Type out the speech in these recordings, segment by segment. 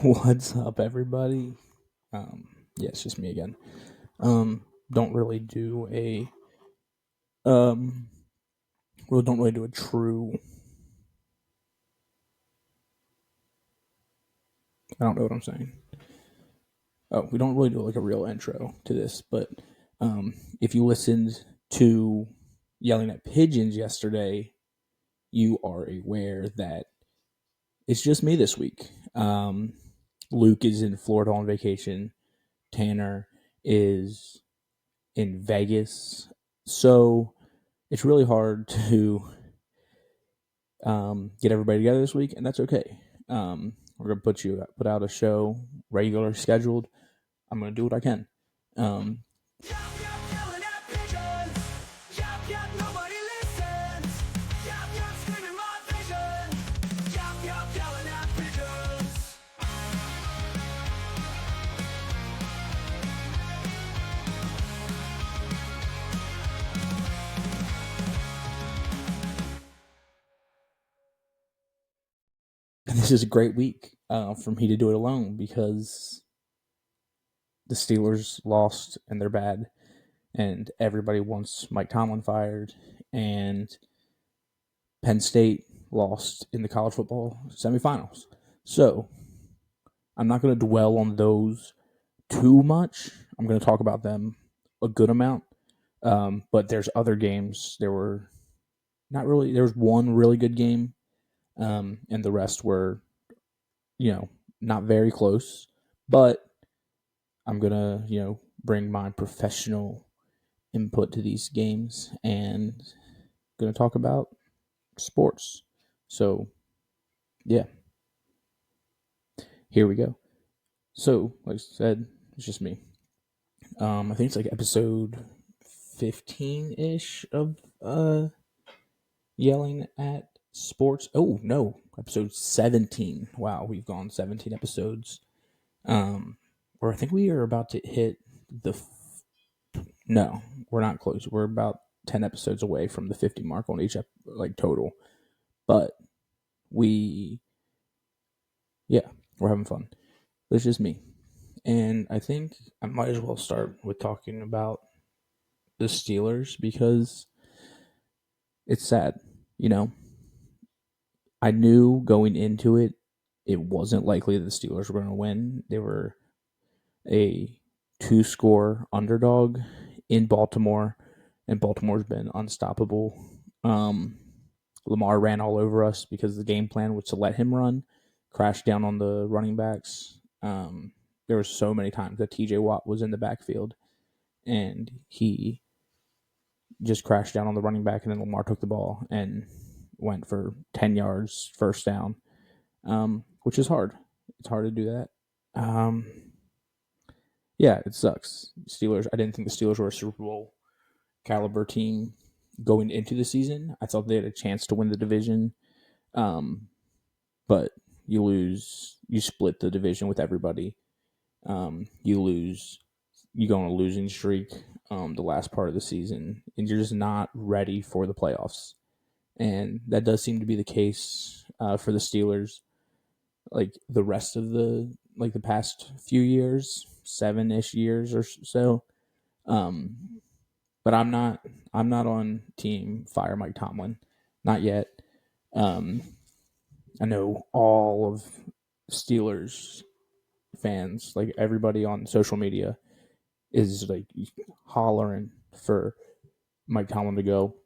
What's up, everybody? Yeah, it's just me again. Don't really do a um, don't really do a true. I don't know what I'm saying. Oh, we don't really do like a real intro to this, but if you listened to yelling at pigeons yesterday, you are aware that it's just me this week. Luke is in Florida on vacation. Tanner is in Vegas, so it's really hard to get everybody together this week, and that's okay. We're gonna put out a show regular scheduled. I'm gonna do what I can. And this is a great week for me to do it alone because the Steelers lost and they're bad, and everybody wants Mike Tomlin fired, and Penn State lost in the college football semifinals. So I'm not going to dwell on those too much. I'm going to talk about them a good amount. But there's other games. There were not really. There was one really good game, and the rest were, not very close. But I'm gonna, bring my professional input to these games and gonna talk about sports. So, yeah, here we go. So, like I said, it's just me. I think it's like episode 15-ish of yelling at sports. Oh no, episode 17. Wow, we've gone 17 episodes. Where I think we are about to hit the. No, we're not close. We're about 10 episodes away from the 50 mark on each total. But we're having fun. It's just me. And I think I might as well start with talking about the Steelers because it's sad. I knew going into it, it wasn't likely that the Steelers were going to win. They were a 2-score underdog in Baltimore, and Baltimore's been unstoppable. Lamar ran all over us because the game plan was to let him run, crash down on the running backs. There were so many times that TJ Watt was in the backfield, and he just crashed down on the running back, and then Lamar took the ball and went for 10 yards, first down, which is hard. It's hard to do that. Yeah, it sucks. Steelers. I didn't think the Steelers were a Super Bowl caliber team going into the season. I thought they had a chance to win the division, but you split the division with everybody. You go on a losing streak the last part of the season, and you're just not ready for the playoffs. And that does seem to be the case for the Steelers. Like the rest of the past few years, 7-ish years or so. But I'm not on team fire Mike Tomlin, not yet. I know all of Steelers fans, like everybody on social media, is like hollering for Mike Tomlin to go,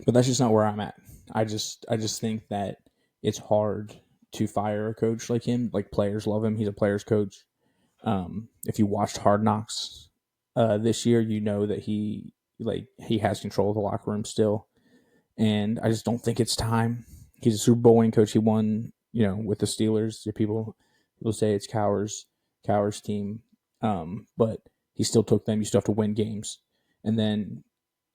but that's just not where I'm at. I just think that it's hard to fire a coach like him. Like players love him. He's a player's coach. If you watched Hard Knocks this year, you know that he has control of the locker room still, and I just don't think it's time. He's a Super Bowl winning coach. He won, with the Steelers. People say it's Cowher's team, but he still took them. You still have to win games, and then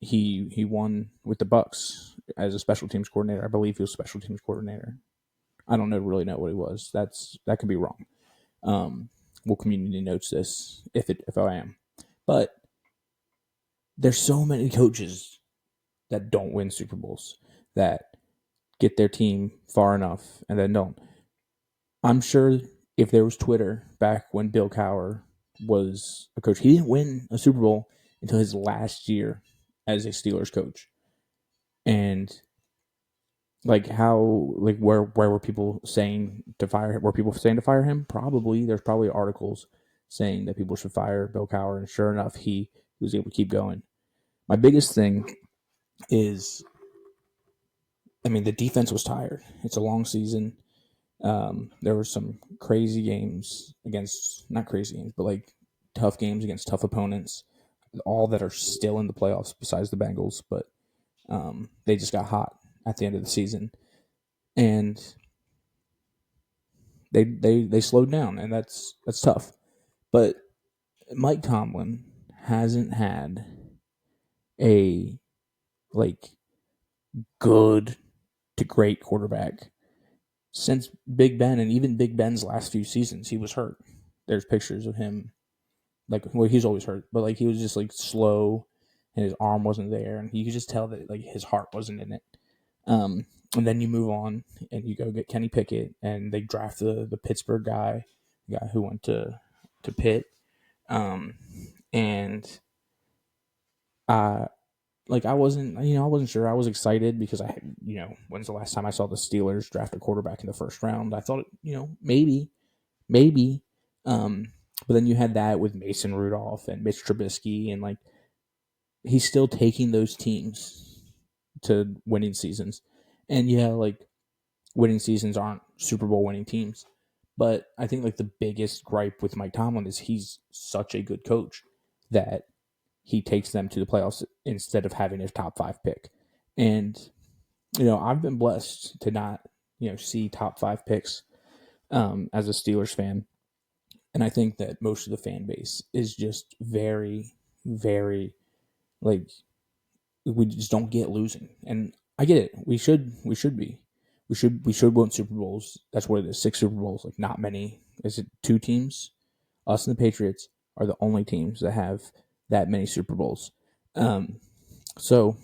he won with the Bucks as a special teams coordinator. I believe he was special teams coordinator. I don't really know what he was. That could be wrong. We'll community notes this if I am, but there's so many coaches that don't win Super Bowls, that get their team far enough and then don't. I'm sure if there was Twitter back when Bill Cowher was a coach, he didn't win a Super Bowl until his last year as a Steelers coach. And like how like where were people saying to fire him? Were people saying to fire him? Probably. There's probably articles saying that people should fire Bill Cowher, and sure enough, he was able to keep going. My biggest thing is, I mean, the defense was tired. It's a long season. There were some crazy games against, not crazy games, but like tough games against tough opponents, all that are still in the playoffs besides the Bengals, but they just got hot at the end of the season. And they slowed down, and that's tough. But Mike Tomlin hasn't had a like good to great quarterback since Big Ben, and even Big Ben's last few seasons, he was hurt. There's pictures of him, like, well, he's always hurt, but like he was just like slow, and his arm wasn't there, and you could just tell that like his heart wasn't in it. And then you move on, and you go get Kenny Pickett, and they draft the Pittsburgh guy, the guy who went to Pitt, and like I wasn't sure. I was excited because when's the last time I saw the Steelers draft a quarterback in the first round? I thought, maybe. But then you had that with Mason Rudolph and Mitch Trubisky, and like he's still taking those teams to winning seasons. And yeah, like winning seasons aren't Super Bowl winning teams. But I think like the biggest gripe with Mike Tomlin is he's such a good coach that he takes them to the playoffs instead of having his top 5 pick. And, I've been blessed to not, see top 5 picks as a Steelers fan. And I think that most of the fan base is just very, very, like, we just don't get losing. And I get it. We should be. We should win Super Bowls. That's what it is. 6 Super Bowls. Like, not many. Is it 2 teams? Us and the Patriots are the only teams that have that many Super Bowls. So,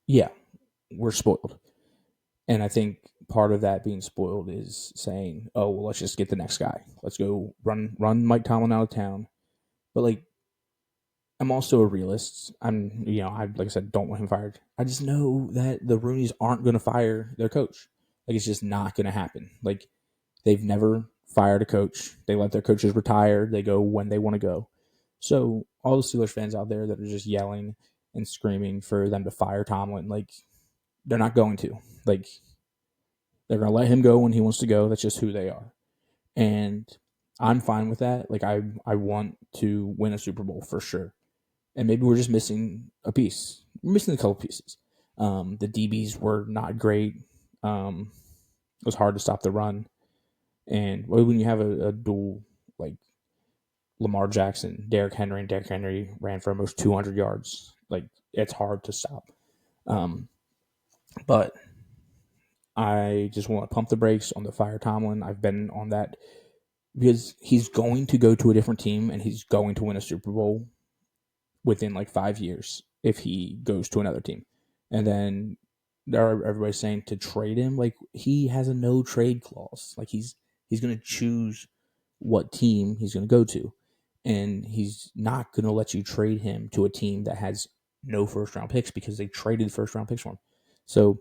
yeah, we're spoiled. And I think part of that being spoiled is saying, oh, well, let's just get the next guy. Let's go run Mike Tomlin out of town. But, like, I'm also a realist. Like I said, don't want him fired. I just know that the Rooneys aren't going to fire their coach. Like, it's just not going to happen. Like, they've never fired a coach. They let their coaches retire. They go when they want to go. So all the Steelers fans out there that are just yelling and screaming for them to fire Tomlin, like, they're not going to. Like, they're going to let him go when he wants to go. That's just who they are. And I'm fine with that. Like, I want to win a Super Bowl for sure. And maybe we're just missing a piece. We're missing a couple pieces. The DBs were not great. It was hard to stop the run. And when you have a dual, like Lamar Jackson, Derrick Henry, and Derrick Henry ran for almost 200 yards, like it's hard to stop. But I just want to pump the brakes on the fire Tomlin. I've been on that because he's going to go to a different team and he's going to win a Super Bowl within like 5 years if he goes to another team. And then everybody's saying to trade him. Like, he has a no trade clause. Like, he's going to choose what team he's going to go to. And he's not going to let you trade him to a team that has no first round picks because they traded first round picks for him. So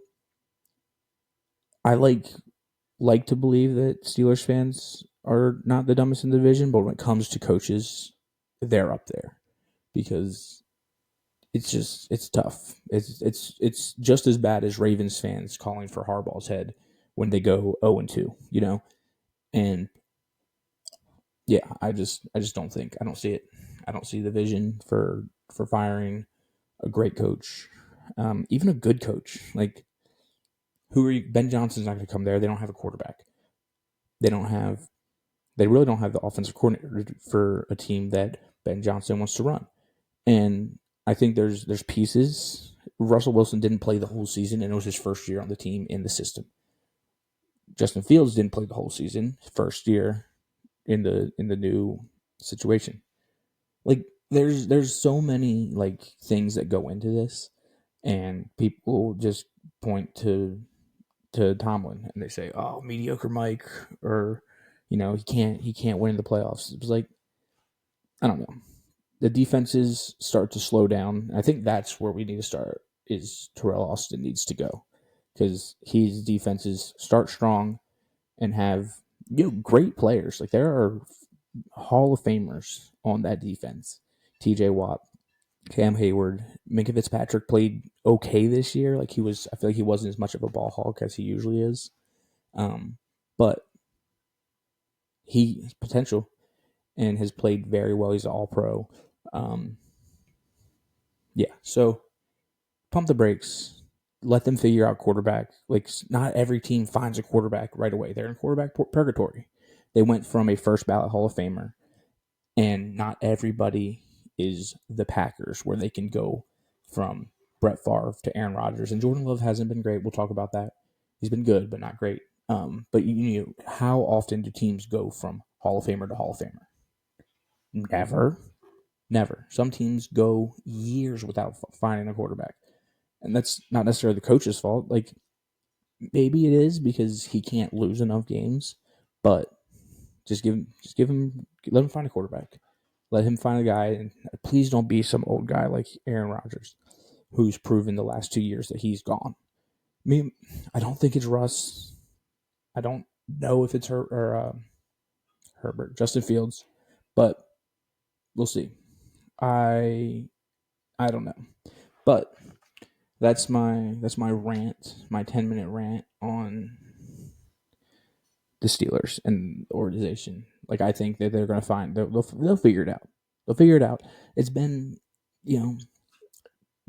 I like to believe that Steelers fans are not the dumbest in the division, but when it comes to coaches, they're up there because it's tough. It's just as bad as Ravens fans calling for Harbaugh's head when they go 0-2, And yeah, I just don't think. I don't see it. I don't see the vision for firing a great coach, even a good coach. Like, who are you? Ben Johnson's not going to come there. They don't have a quarterback. They really don't have the offensive coordinator for a team that Ben Johnson wants to run. And I think there's pieces. Russell Wilson didn't play the whole season, and it was his first year on the team in the system. Justin Fields didn't play the whole season, first year in the new situation. Like, there's so many like things that go into this, and people just point to to Tomlin, and they say, "Oh, mediocre Mike," or he can't win in the playoffs. It was like, I don't know. The defenses start to slow down. I think that's where we need to start. Is Terrell Austin needs to go, because his defenses start strong and have great players. Like, there are Hall of Famers on that defense. T.J. Watt, Cam Hayward, Minka Fitzpatrick played okay this year. Like, I feel like he wasn't as much of a ball hawk as he usually is. But he has potential and has played very well. He's an all-pro. Yeah, so pump the brakes. Let them figure out quarterback. Like, not every team finds a quarterback right away. They're in quarterback purgatory. They went from a first ballot Hall of Famer, and not everybody is the Packers, where they can go from Brett Favre to Aaron Rodgers. And Jordan Love hasn't been great. We'll talk about that. He's been good, but not great. But how often do teams go from Hall of Famer to Hall of Famer? Never. Some teams go years without finding a quarterback. And that's not necessarily the coach's fault. Like, maybe it is because he can't lose enough games, but let him find a quarterback. Let him find a guy, and please don't be some old guy like Aaron Rodgers, who's proven the last 2 years that he's gone. I mean, I don't think it's Russ. I don't know if it's Herbert, Justin Fields, but we'll see. I don't know, but that's my rant, my 10-minute rant on the Steelers and the organization. Like, I think that they're going to find they'll figure it out. They'll figure it out. It's been,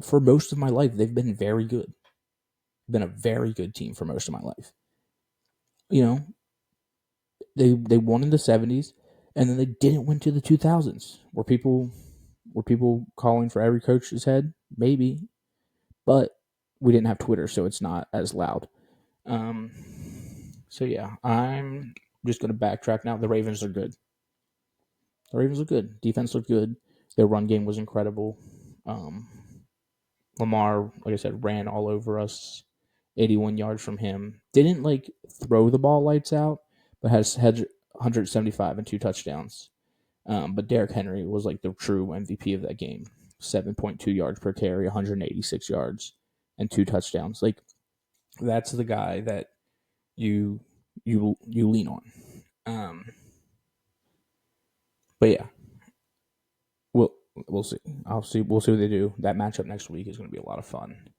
for most of my life, they've been very good. Been a very good team for most of my life. They won in the 70s, and then they didn't win to the 2000s. Were people calling for every coach's head? Maybe, but we didn't have Twitter, so it's not as loud. So yeah, I'm just going to backtrack now. The Ravens are good. The Ravens look good. Defense looked good. Their run game was incredible. Lamar, like I said, ran all over us. 81 yards from him. Didn't throw the ball lights out, but had 175 and 2 touchdowns. But Derrick Henry was the true MVP of that game. 7.2 yards per carry, 186 yards, and 2 touchdowns. That's the guy that you lean on. But yeah, we'll see. We'll see what they do. That matchup next week is going to be a lot of fun.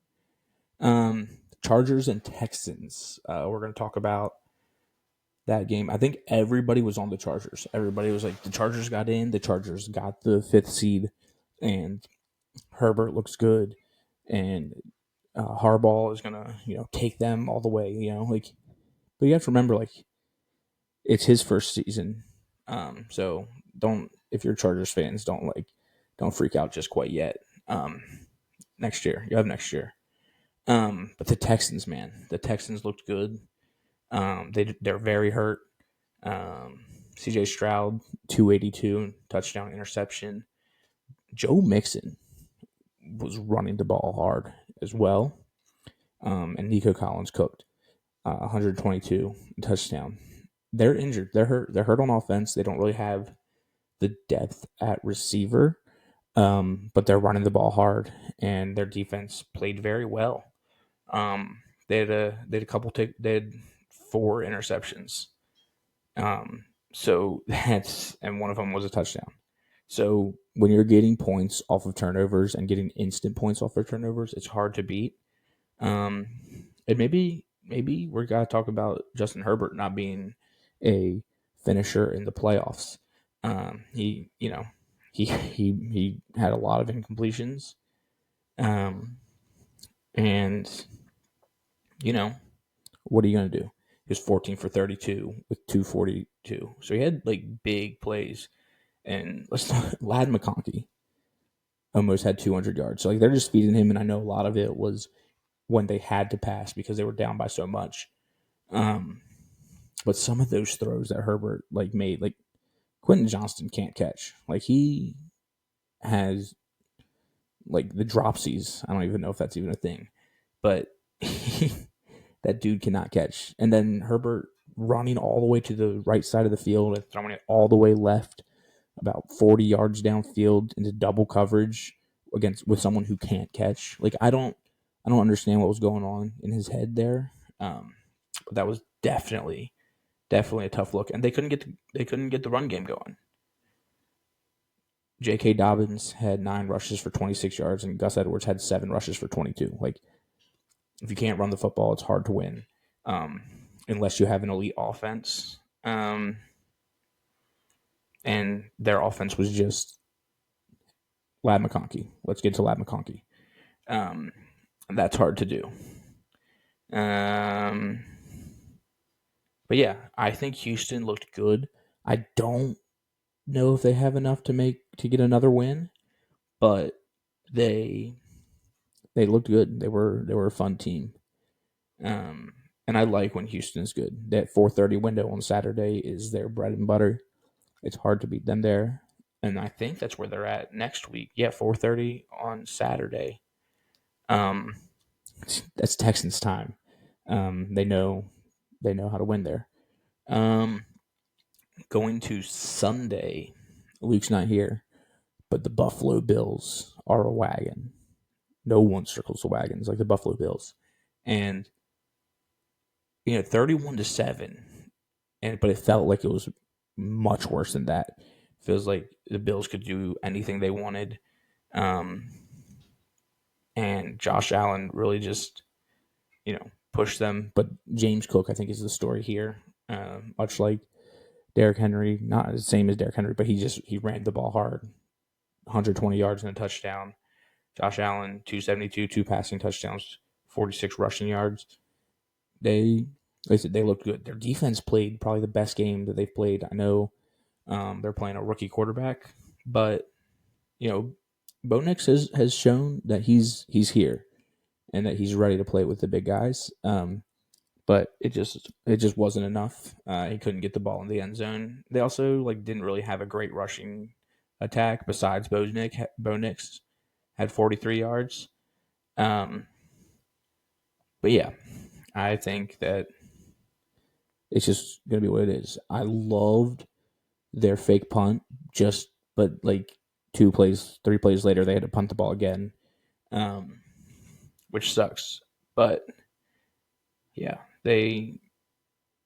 Chargers and Texans. We're going to talk about that game. I think everybody was on the Chargers. Everybody was like, the Chargers got in. The Chargers got the 5th seed, and Herbert looks good, and Harbaugh is gonna take them all the way. But you have to remember, it's his first season. So if you're Chargers fans, don't freak out just quite yet. Next year, you have next year. But the Texans, man, looked good. They're very hurt. CJ Stroud, 282, touchdown, interception. Joe Mixon was running the ball hard as well. And Nico Collins cooked, 122, touchdown. They're injured. They're hurt. They're hurt on offense. They don't really have the depth at receiver, but they're running the ball hard, and their defense played very well. They had they had 4 interceptions. So and one of them was a touchdown. So when you're getting points off of turnovers and getting instant points off of turnovers, it's hard to beat. And maybe we're gotta talk about Justin Herbert not being a finisher in the playoffs. He had a lot of incompletions. And what are you gonna do? He was 14 for 32 with 242. So he had big plays. And Lad McConkey almost had 200 yards. So they're just feeding him, and I know a lot of it was when they had to pass because they were down by so much. But some of those throws that Herbert made, Quentin Johnston can't catch. He has the dropsies. I don't even know if that's even a thing, but that dude cannot catch. And then Herbert running all the way to the right side of the field and throwing it all the way left, about 40 yards downfield into double coverage against with someone who can't catch. Like I don't understand what was going on in his head there. But that was definitely a tough look, and they couldn't get the run game going. J.K. Dobbins had 9 rushes for 26 yards, and Gus Edwards had 7 rushes for 22. Like, if you can't run the football, it's hard to win, unless you have an elite offense. And their offense was just Lad McConkey. Let's get to Lad McConkey. That's hard to do. But yeah, I think Houston looked good. I don't know if they have enough to get another win, but they looked good. They were a fun team. And I like when Houston's good. That 4:30 window on Saturday is their bread and butter. It's hard to beat them there. And I think that's where they're at next week. Yeah, 4:30 on Saturday. That's Texans time. They know how to win there. Going to Sunday. Luke's not here, but the Buffalo Bills are a wagon. No one circles the wagons like the Buffalo Bills. And 31-7. But it felt like it was much worse than that. It feels like the Bills could do anything they wanted. And Josh Allen really just, pushed them. But James Cook, I think, is the story here. Much like Derrick Henry, not the same as Derrick Henry, but he ran the ball hard. 120 yards and a touchdown. Josh Allen, 272, 2 passing touchdowns, 46 rushing yards. They looked good. Their defense played probably the best game that they've played. I know they're playing a rookie quarterback, but Bo Nix has shown that he's here and that he's ready to play with the big guys. But it just wasn't enough. He couldn't get the ball in the end zone. They also didn't really have a great rushing attack besides Bo Nix had 43 yards. But yeah, I think that it's just going to be what it is. I loved their fake punt, but 3 plays later, they had to punt the ball again, which sucks. But yeah, they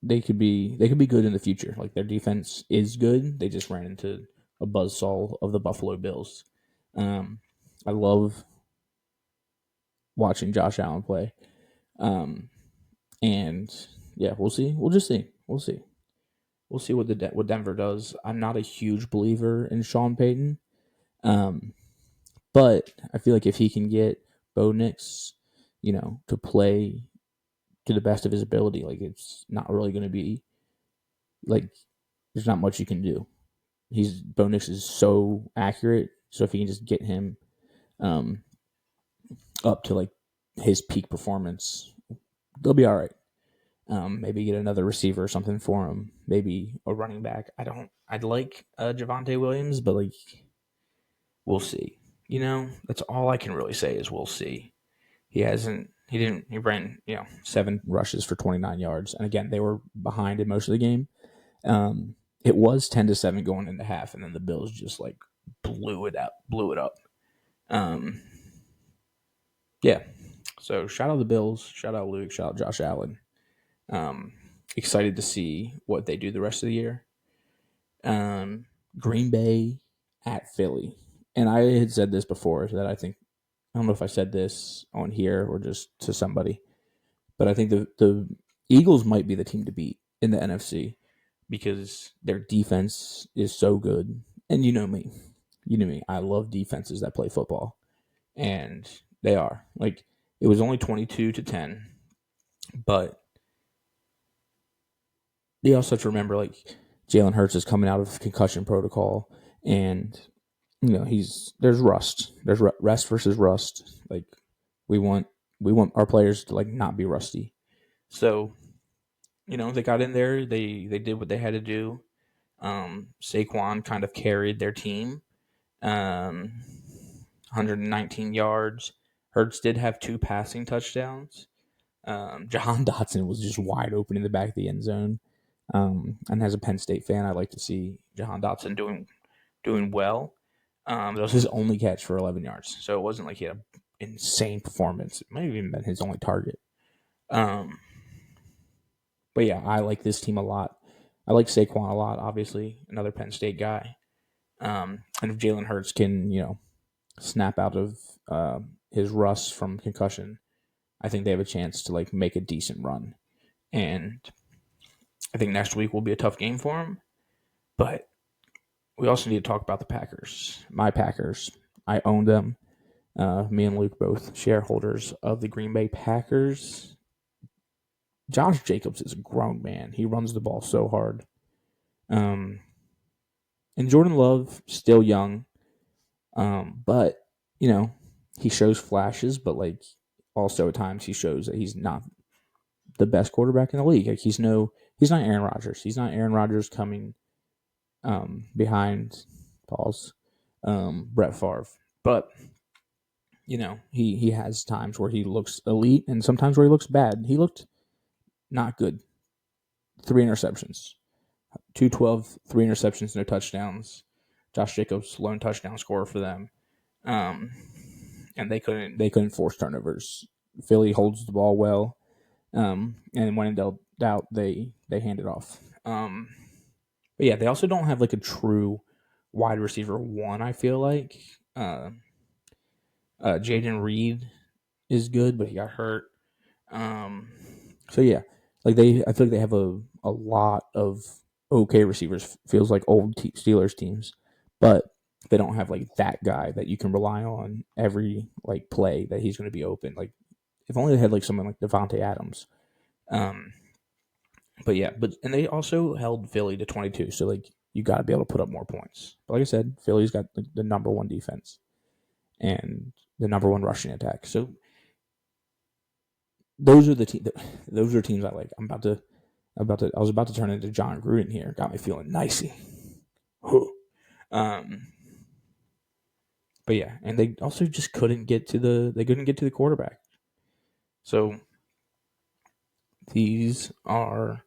could be good in the future. Like, their defense is good. They just ran into a buzzsaw of the Buffalo Bills. I love watching Josh Allen play. And yeah, we'll see. We'll just see. We'll see. We'll see what Denver does. I'm not a huge believer in Sean Payton. But I feel like if he can get Bo Nix, to play to the best of his ability, it's not really going to be there's not much you can do. Bo Nix is so accurate, so if he can just get him up to his peak performance, they'll be all right. Maybe get another receiver or something for him. Maybe a running back. I'd like Javonte Williams, but we'll see. That's all I can really say is we'll see. He ran 7 rushes for 29 yards, and again they were behind in most of the game. It was 10-7 going into half, and then the Bills just blew it up. Yeah. So shout out the Bills, shout out Luke, shout out Josh Allen. Excited to see what they do the rest of the year. Green Bay at Philly. And I had said this before that I don't know if I said this on here or just to somebody, but I think the Eagles might be the team to beat in the NFC because their defense is so good. And you know me. I love defenses that play football. And they are. It was only 22-10, but you also have to remember Jalen Hurts is coming out of concussion protocol, and there's rust. There's rest versus rust. We want our players to not be rusty. So they got in there. They did what they had to do. Saquon kind of carried their team. 119 yards. Hurts did have 2 passing touchdowns. Jahan Dotson was just wide open in the back of the end zone. And as a Penn State fan, I like to see Jahan Dotson doing well. That was his only catch for 11 yards, so it wasn't like he had an insane performance. It might have even been his only target. But yeah, I like this team a lot. I like Saquon a lot, obviously, another Penn State guy. And if Jalen Hurts can, snap out of his rust from concussion, I think they have a chance to like make a decent run. And I think next week will be a tough game for him. But we also need to talk about the Packers. My Packers. I own them. Me and Luke both shareholders of the Green Bay Packers. Josh Jacobs is a grown man. He runs the ball so hard. And Jordan Love, still young. But, he shows flashes, but like also at times he shows that he's not the best quarterback in the league. Like he's not Aaron Rodgers. He's not Aaron Rodgers coming behind Brett Favre. But he has times where he looks elite and sometimes where he looks bad. He looked not good. 3 interceptions. 212, 3 interceptions, no touchdowns. Josh Jacobs, lone touchdown scorer for them. And they couldn't force turnovers. Philly holds the ball well. And when in doubt, they hand it off. But yeah, they also don't have like a true wide receiver one, I feel like. Jaden Reed is good, but he got hurt. So yeah, I feel like they have a lot of okay receivers. Feels like old Steelers teams, but they don't have like that guy that you can rely on every like play that he's going to be open. Like if only they had like someone like Devontae Adams. But yeah, and they also held Philly to 22, so like you got to be able to put up more points. But like I said, Philly's got like, the number one defense and the number one rushing attack. So those are teams I like. I was about to turn into John Gruden here. Got me feeling nicey. But yeah, and they also just couldn't get to the quarterback. So these are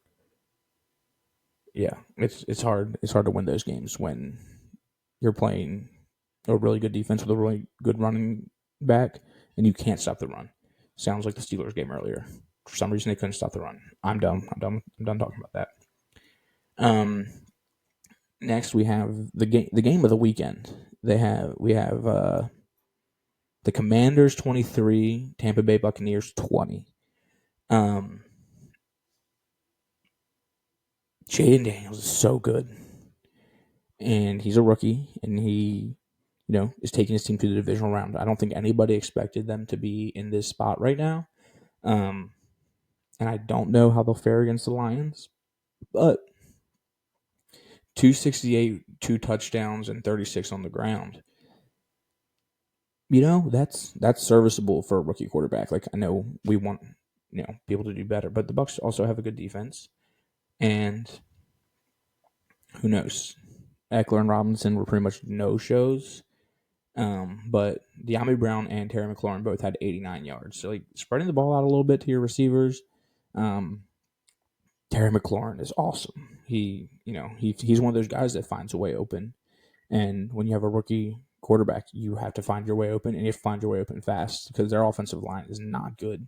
it's hard to win those games when you're playing a really good defense with a really good running back and you can't stop the run. Sounds like the Steelers game earlier. For some reason they couldn't stop the run. I'm done talking about that. Next we have the game of the weekend. We have the Commanders 23, Tampa Bay Buccaneers 20. Jaden Daniels is so good. And he's a rookie, and he, is taking his team to the divisional round. I don't think anybody expected them to be in this spot right now. And I don't know how they'll fare against the Lions. But 268, 2 touchdowns, and 36 on the ground. That's serviceable for a rookie quarterback. Like I know we want, people to do better, but the Bucs also have a good defense. And who knows? Eckler and Robinson were pretty much no-shows. But De'Ami Brown and Terry McLaurin both had 89 yards. So, like, spreading the ball out a little bit to your receivers. Terry McLaurin is awesome. He's one of those guys that finds a way open. And when you have a rookie quarterback, you have to find your way open, and you have to find your way open fast because their offensive line is not good.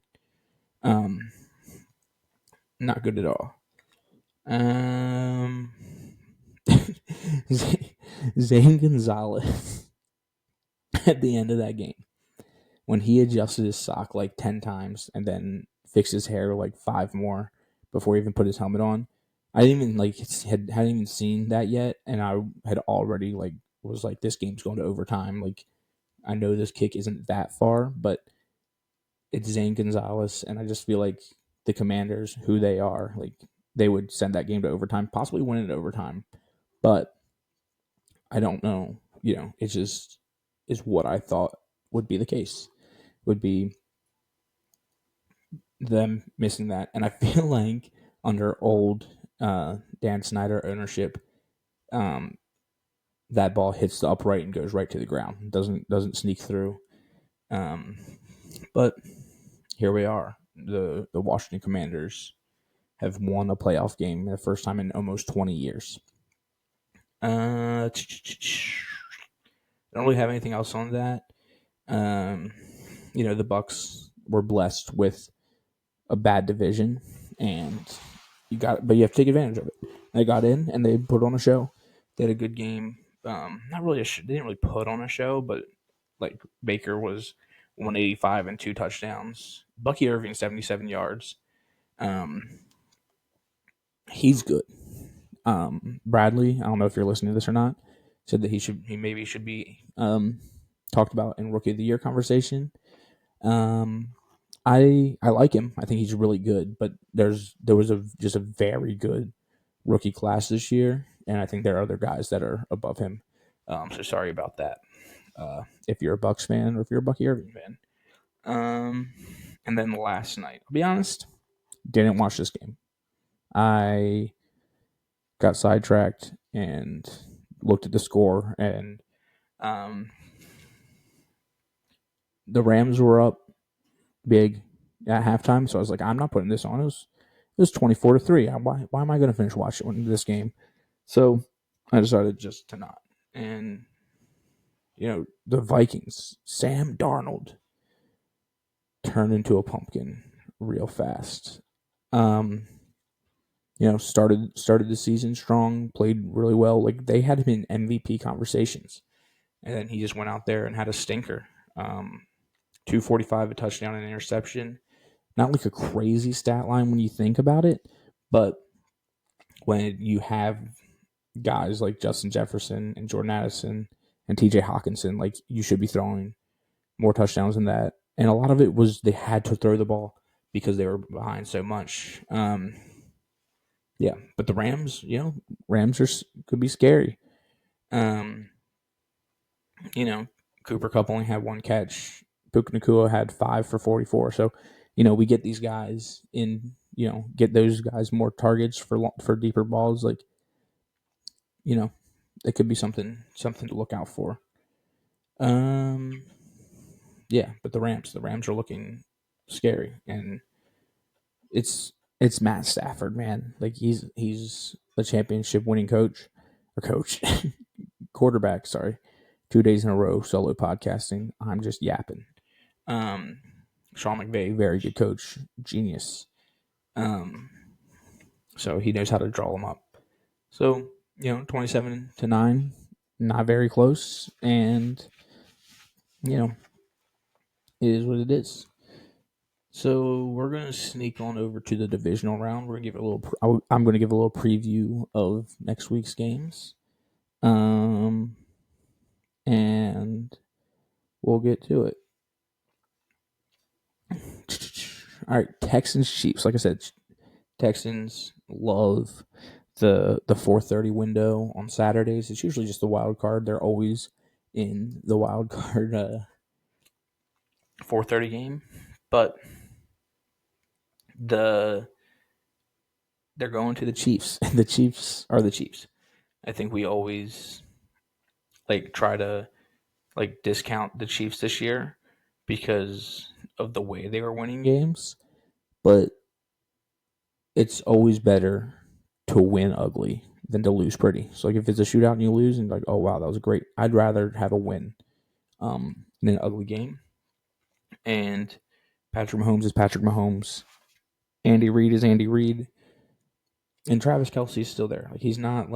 Not good at all. Zane Gonzalez at the end of that game, when he adjusted his sock like 10 times and then fixed his hair like 5 more before he even put his helmet on. I didn't even hadn't even seen that yet, and I had already was like, this game's going to overtime. Like, I know this kick isn't that far, but it's Zane Gonzalez, and I just feel like the Commanders, who they are, like they would send that game to overtime, possibly win it overtime. But I don't know. It just is what I thought would be the case. Would be them missing that. And I feel like under old Dan Snyder ownership, that ball hits the upright and goes right to the ground. Doesn't sneak through. But here we are. the Washington Commanders have won a playoff game the first time in almost 20 years. I don't really have anything else on that. The Bucks were blessed with a bad division, and you have to take advantage of it. They got in and they put on a show. They had a good game. Not really they didn't really put on a show, but like Baker was 185 and 2 touchdowns. Bucky Irving 77 yards. He's good. Bradley, I don't know if you're listening to this or not, said that he maybe should be talked about in Rookie of the Year conversation. I like him. I think he's really good, but there was just a very good rookie class this year, and I think there are other guys that are above him. So sorry about that. If you're a Bucks fan or if you're a Bucky Irving fan. And then last night, I'll be honest, didn't watch this game. I got sidetracked and looked at the score, and the Rams were up big at halftime. So I was like, I'm not putting this on. It was 24-3. Why am I going to finish watching this game? So I decided just to not. And the Vikings, Sam Darnold turned into a pumpkin real fast. Started the season strong, played really well. Like they had him in MVP conversations, and then he just went out there and had a stinker. 245, a touchdown, and an interception. Not like a crazy stat line when you think about it, but when you have guys like Justin Jefferson and Jordan Addison and TJ Hawkinson, like you should be throwing more touchdowns than that. And a lot of it was they had to throw the ball because they were behind so much. Yeah, but the Rams, could be scary. Cooper Kupp only had one catch. Puka Nacua had 5 for 44. So, we get these guys in, get those guys more targets for deeper balls. Like, it could be something to look out for. Yeah, but the Rams are looking scary, and it's Matt Stafford, man. Like he's a championship winning quarterback. Sorry, 2 days in a row solo podcasting. I'm just yapping. Sean McVay, very good coach, genius. So he knows how to draw them up. So 27-9, not very close, and it is what it is. So we're gonna sneak on over to the divisional round. We're gonna give it a little. I'm gonna give a little preview of next week's games, and we'll get to it. All right, Texans Chiefs. Like I said, Texans love the 4:30 window on Saturdays. It's usually just the wild card. They're always in the wild card 4:30 game, but they're going to the Chiefs. The Chiefs are the Chiefs. I think we always try to discount the Chiefs this year because of the way they were winning games, but it's always better to win ugly than to lose pretty. So if it's a shootout and you lose and oh wow, that was great. I'd rather have a win in an ugly game. And Patrick Mahomes is Patrick Mahomes. Andy Reid is Andy Reid. And Travis Kelce's still there. He's not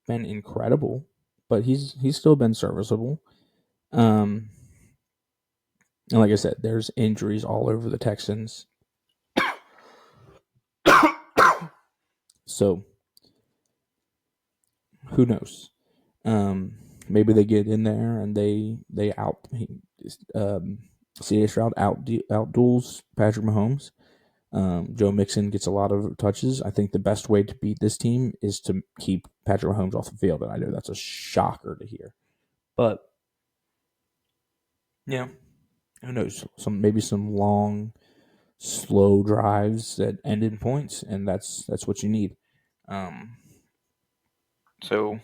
been incredible, but he's still been serviceable. And like I said, there's injuries all over the Texans. So who knows? Maybe they get in there and they C.A. Stroud out duels Patrick Mahomes. Joe Mixon gets a lot of touches. I think the best way to beat this team is to keep Patrick Mahomes off the field, and I know that's a shocker to hear, but yeah, who knows? Maybe some long, slow drives that end in points, and that's what you need. So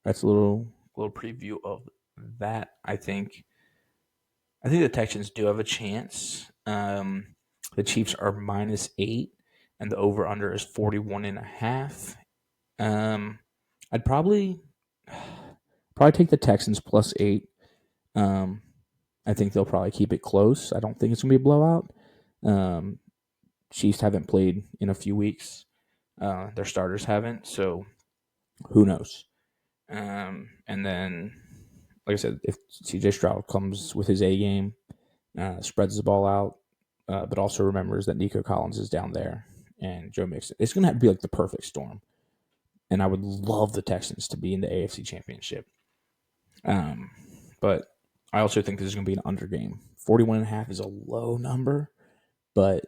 that's a little preview of that. I think the Texans do have a chance. The Chiefs are -8, and the over/under is 41.5. I'd probably take the Texans +8. I think they'll probably keep it close. I don't think it's gonna be a blowout. Chiefs haven't played in a few weeks. Their starters haven't, so who knows? And then, like I said, if CJ Stroud comes with his A game, spreads the ball out, but also remembers that Nico Collins is down there and Joe Mixon, it's going to have to be like the perfect storm. And I would love the Texans to be in the AFC Championship. But I also think this is going to be an under game. 41.5 is a low number, but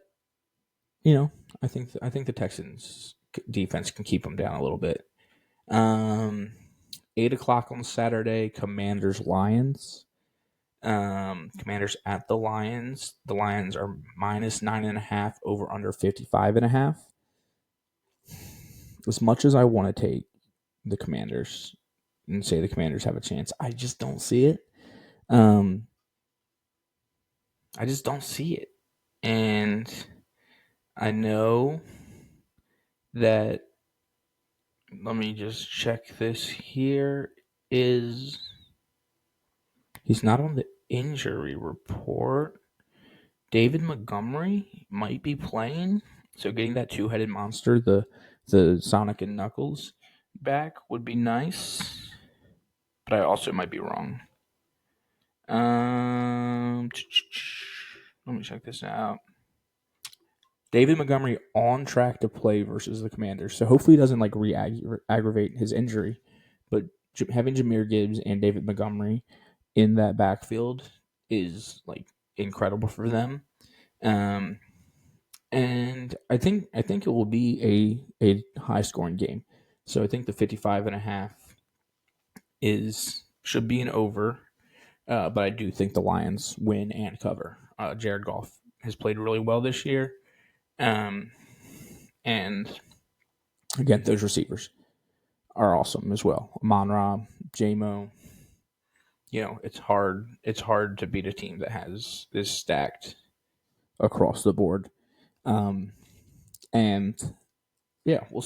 I think the Texans defense can keep them down a little bit. 8:00 on Saturday, Commanders Lions. Commanders at the Lions. The Lions are -9.5, over under 55.5. As much as I want to take the Commanders and say the Commanders have a chance, I just don't see it. I just don't see it. And I know that, let me just check this here, he's not on the injury report. David Montgomery might be playing, so getting that two-headed monster, the Sonic and Knuckles, back would be nice. But I also might be wrong. Let me check this out. David Montgomery on track to play versus the Commanders, so hopefully he doesn't like re-aggravate his injury. But having Jahmyr Gibbs and David Montgomery in that backfield is like incredible for them. And I think it will be a high scoring game. So I think the 55.5 should be an over. But I do think the Lions win and cover. Jared Goff has played really well this year. And again, those receivers are awesome as well. Amon-Ra, J-Mo. It's hard to beat a team that has this stacked across the board. And yeah, we'll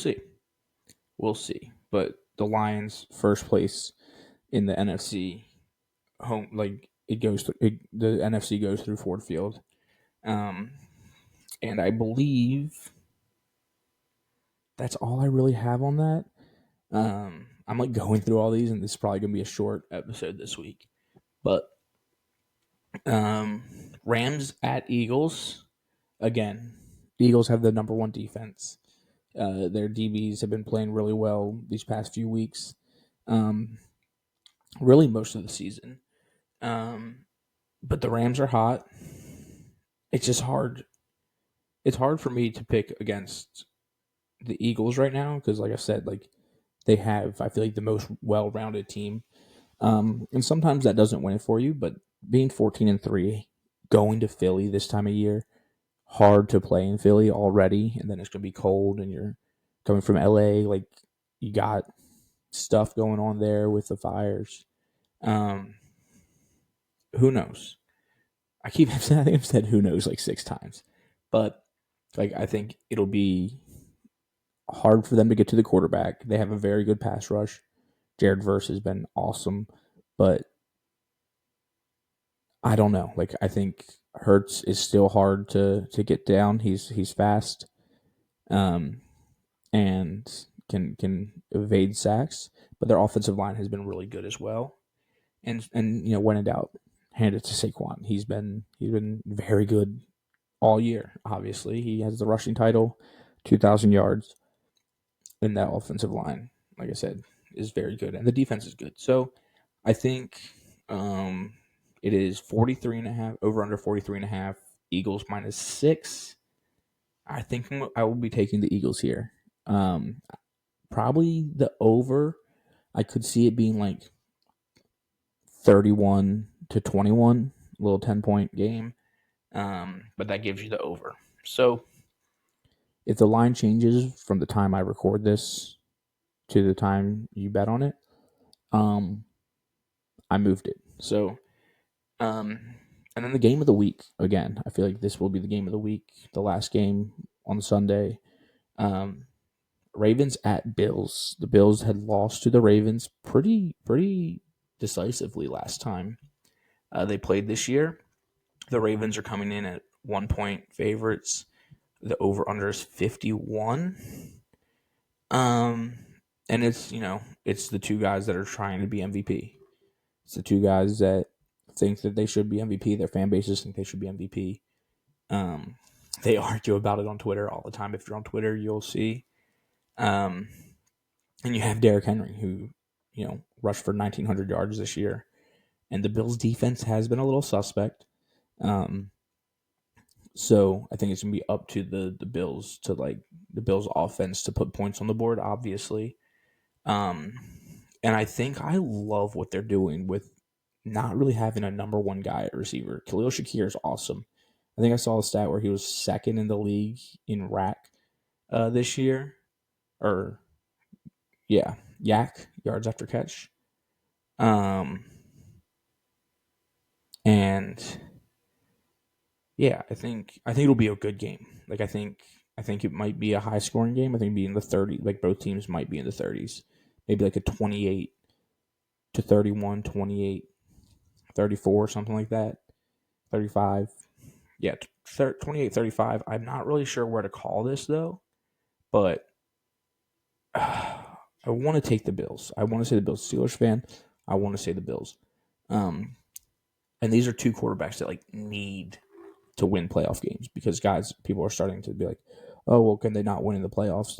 see. But the Lions, first place in the NFC home, like the NFC goes through Ford Field. And I believe that's all I really have on that. I'm like going through all these, and this is probably gonna be a short episode this week. But Rams at Eagles. Again, the Eagles have the number one defense. Their DBs have been playing really well these past few weeks. Really most of the season. But the Rams are hot. It's just hard. It's hard for me to pick against the Eagles right now because, like I said, like they have, I feel like, the most well-rounded team. And sometimes that doesn't win it for you, but being 14-3, going to Philly this time of year, hard to play in Philly already, and then it's going to be cold, and you're coming from LA, like you got stuff going on there with the fires. Who knows? I think I've said who knows like 6 times, but like I think it'll be hard for them to get to the quarterback. They have a very good pass rush. Jared Verse has been awesome, but I don't know. Like I think Hurts is still hard to get down. He's fast, and can evade sacks. But their offensive line has been really good as well. And when in doubt, hand it to Saquon. He's been very good all year. Obviously, he has the rushing title, 2,000 yards, and that offensive line, like I said, is very good, and the defense is good. So I think it is 43.5, over under 43.5. Eagles -6. I think I will be taking the Eagles here. Probably the over. I could see it being like 31-21, a little 10-point game. But that gives you the over. So if the line changes from the time I record this to the time you bet on it, I moved it. So And then the game of the week, again, I feel like this will be the game of the week, the last game on Sunday. Ravens at Bills. The Bills had lost to the Ravens pretty decisively last time they played this year. The Ravens are coming in at 1 point favorites. The over under is 51. And it's it's the two guys that are trying to be MVP. It's the two guys that think that they should be MVP. Their fan bases think they should be MVP. They argue about it on Twitter all the time. If you're on Twitter, you'll see. And you have Derrick Henry, who rushed for 1,900 yards this year, and the Bills' defense has been a little suspect. So I think it's gonna be up to the Bills to the Bills' offense to put points on the board, obviously. And I think I love what they're doing with not really having a number one guy at receiver. Khalil Shakir is awesome. I think I saw a stat where he was second in the league in rack this year, or yak yards after catch. And yeah, I think it'll be a good game. I think it might be a high scoring game. I think it'll be in the 30s. Like both teams might be in the 30s. Maybe like a 28 to 31, 28, 34, something like that. 35. Yeah, 28, 35. I'm not really sure where to call this though, but I want to take the Bills. I want to say the Bills. Steelers fan, I want to say the Bills. And these are two quarterbacks that need to win playoff games because people are starting to be like, oh, well, can they not win in the playoffs?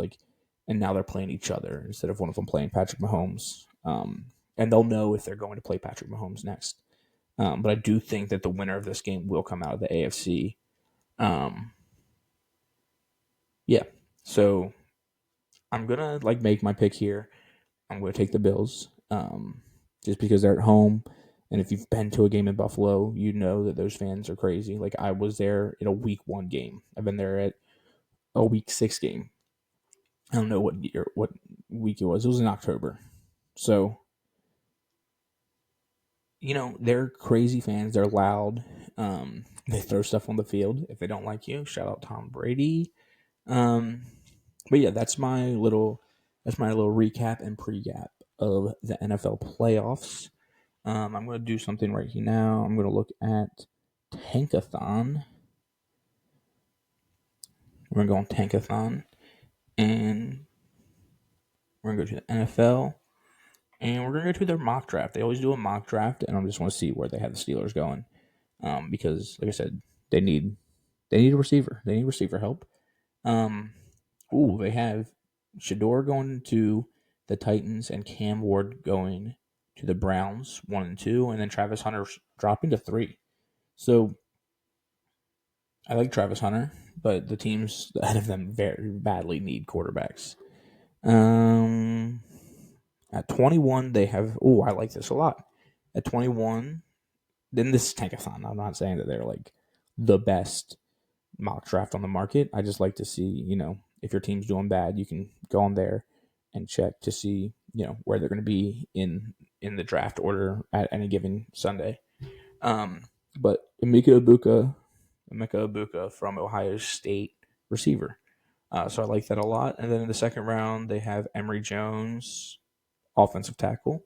And now they're playing each other instead of one of them playing Patrick Mahomes. And they'll know if they're going to play Patrick Mahomes next. But I do think that the winner of this game will come out of the AFC. Yeah. So I'm going to make my pick here. I'm going to take the Bills just because they're at home. And if you've been to a game in Buffalo, you know that those fans are crazy. I was there in a week 1 game. I've been there at a week 6 game. I don't know what week it was. It was in October. So, they're crazy fans. They're loud. They throw stuff on the field if they don't like you. Shout out Tom Brady. But yeah, that's my little recap and precap of the NFL playoffs. I'm going to do something right here now. I'm going to look at Tankathon. We're going to go on Tankathon. And we're going to go to the NFL. And we're going to go to their mock draft. They always do a mock draft. And I just want to see where they have the Steelers going. Because, like I said, they need a receiver. They need receiver help. They have Shador going to the Titans and Cam Ward going to the Browns, 1 and 2, and then Travis Hunter dropping to 3. So I like Travis Hunter, but the teams ahead of them very badly need quarterbacks. At 21, they have. Oh, I like this a lot. At 21, then this is Tankathon. I'm not saying that they're the best mock draft on the market. I just like to see, if your team's doing bad, you can go on there and check to see, where they're going to be in the draft order at any given Sunday. But Emeka Ibuka from Ohio State, receiver. So I like that a lot. And then in the second round, they have Emory Jones, offensive tackle.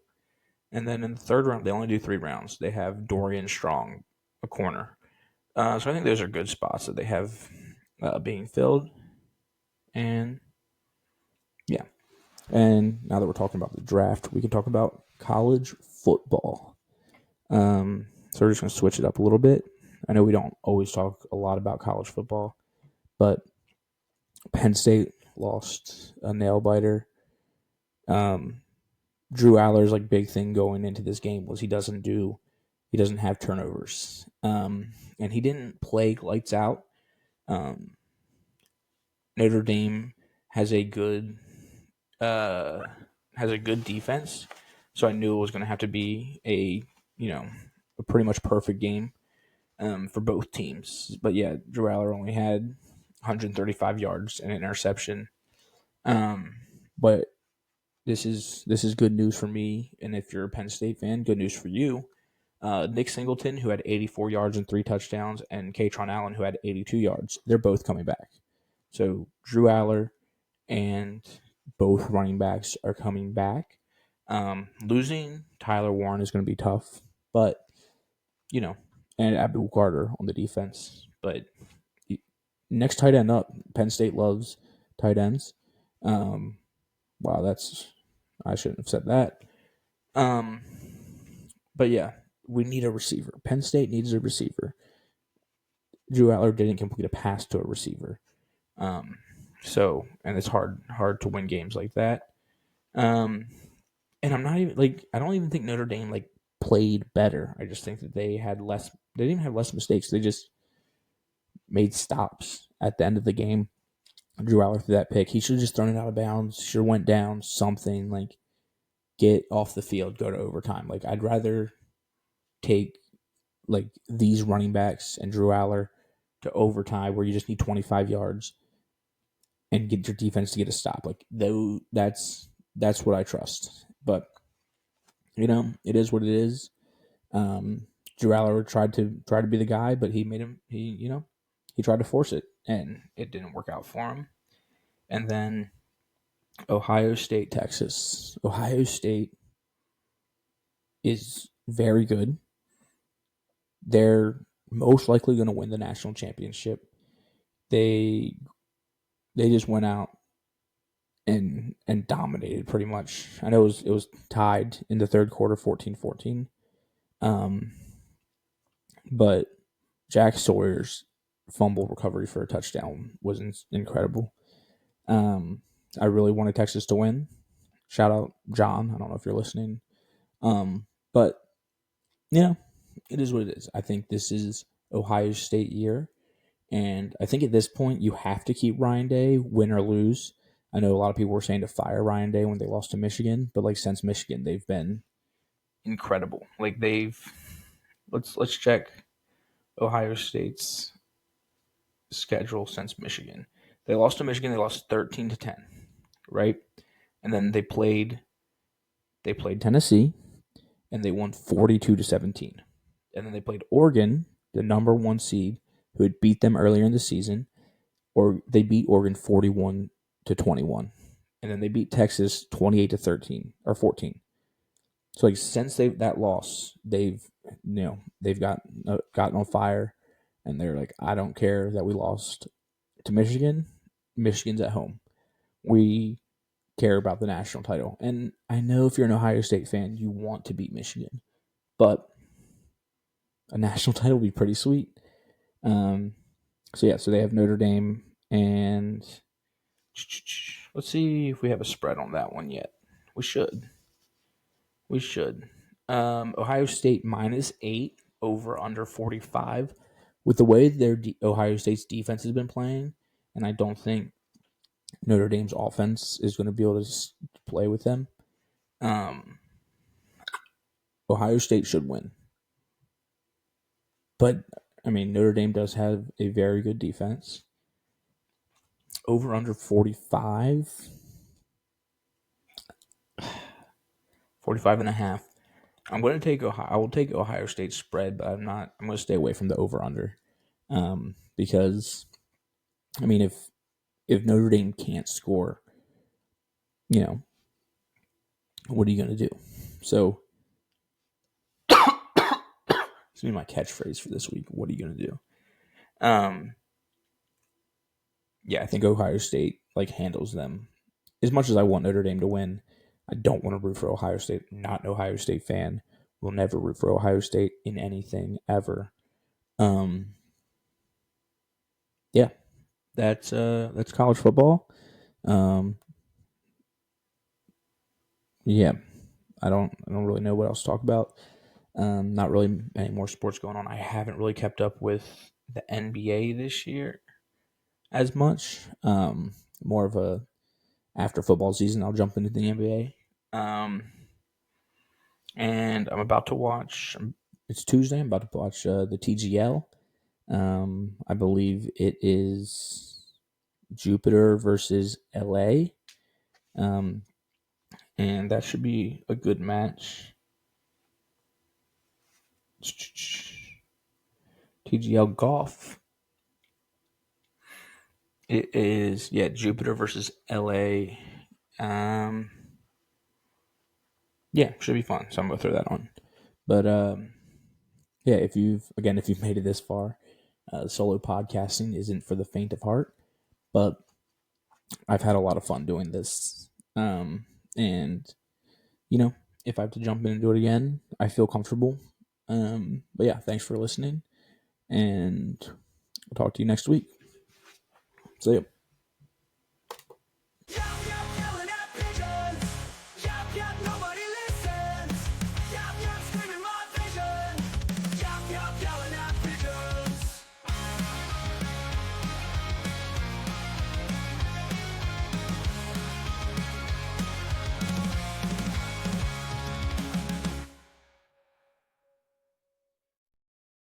And then in the third round, they only do 3 rounds. They have Dorian Strong, a corner. So I think those are good spots that they have being filled. And yeah. And now that we're talking about the draft, we can talk about college football. So we're just going to switch it up a little bit. I know we don't always talk a lot about college football, but Penn State lost a nail biter. Drew Aller's big thing going into this game was he doesn't have turnovers. And he didn't play lights out. Notre Dame has a good defense, so I knew it was going to have to be a pretty much perfect game for both teams. But yeah, Drew Aller only had 135 yards and an interception. But this is good news for me, and if you're a Penn State fan, good news for you. Nick Singleton, who had 84 yards and 3 touchdowns, and Katron Allen, who had 82 yards. They're both coming back. So Drew Aller and both running backs are coming back. Losing Tyler Warren is going to be tough, but, and Abdul Carter on the defense. But next tight end up, Penn State loves tight ends. Wow, I shouldn't have said that. But yeah, we need a receiver. Penn State needs a receiver. Drew Aller didn't complete a pass to a receiver. So, and it's hard to win games like that. And I'm not even I don't even think Notre Dame played better. I just think that they didn't even have less mistakes. They just made stops at the end of the game. Drew Aller threw that pick. He should have just thrown it out of bounds. Should have went down, something get off the field, go to overtime. I'd rather take these running backs and Drew Aller to overtime where you just need 25 yards and get your defense to get a stop. That's what I trust. But it is what it is. Drew Aller tried to be the guy, but he tried to force it, and it didn't work out for him. And then Ohio State, Texas. Ohio State is very good. They're most likely going to win the national championship. They just went out and dominated pretty much. I know it was tied in the third quarter, 14-14. But Jack Sawyer's fumble recovery for a touchdown was incredible. I really wanted Texas to win. Shout out John. I don't know if you're listening. But it is what it is. I think this is Ohio State year. And I think at this point, you have to keep Ryan Day, win or lose. I know a lot of people were saying to fire Ryan Day when they lost to Michigan, but since Michigan, they've been incredible. Let's check Ohio State's schedule since Michigan. They lost to Michigan. They lost 13-10, right? And then they played Tennessee, and they won 42-17. And then they played Oregon, the number 1 seed, who had beat them earlier in the season, or they beat Oregon 41-21, and then they beat Texas 28-13 or 14. So since that loss, they've gotten on fire, and they're I don't care that we lost to Michigan. Michigan's at home. We care about the national title, and I know if you're an Ohio State fan, you want to beat Michigan, but a national title would be pretty sweet. So they have Notre Dame, and let's see if we have a spread on that one yet. We should. Ohio State -8 over under 45. With the way Ohio State's defense has been playing, and I don't think Notre Dame's offense is going to be able to play with them. Ohio State should win. But, Notre Dame does have a very good defense. Over under 45. 45 and a half. I will take Ohio State spread, but I'm going to stay away from the over under. Because if Notre Dame can't score, what are you going to do? So, it's going to be my catchphrase for this week. What are you going to do? I think Ohio State handles them. As much as I want Notre Dame to win, I don't want to root for Ohio State. Not an Ohio State fan. Will never root for Ohio State in anything ever. That's college football. I don't really know what else to talk about. Not really any more sports going on. I haven't really kept up with the NBA this year as much. More of a after football season, I'll jump into the NBA. And I'm about to watch. It's Tuesday. I'm about to watch the TGL. I believe it is Jupiter versus LA. And that should be a good match. TGL Golf. It is, Jupiter versus LA. Should be fun. So I'm gonna throw that on. But if you've made it this far, solo podcasting isn't for the faint of heart. But I've had a lot of fun doing this. And if I have to jump in and do it again, I feel comfortable. But yeah, thanks for listening, and I'll talk to you next week. See ya.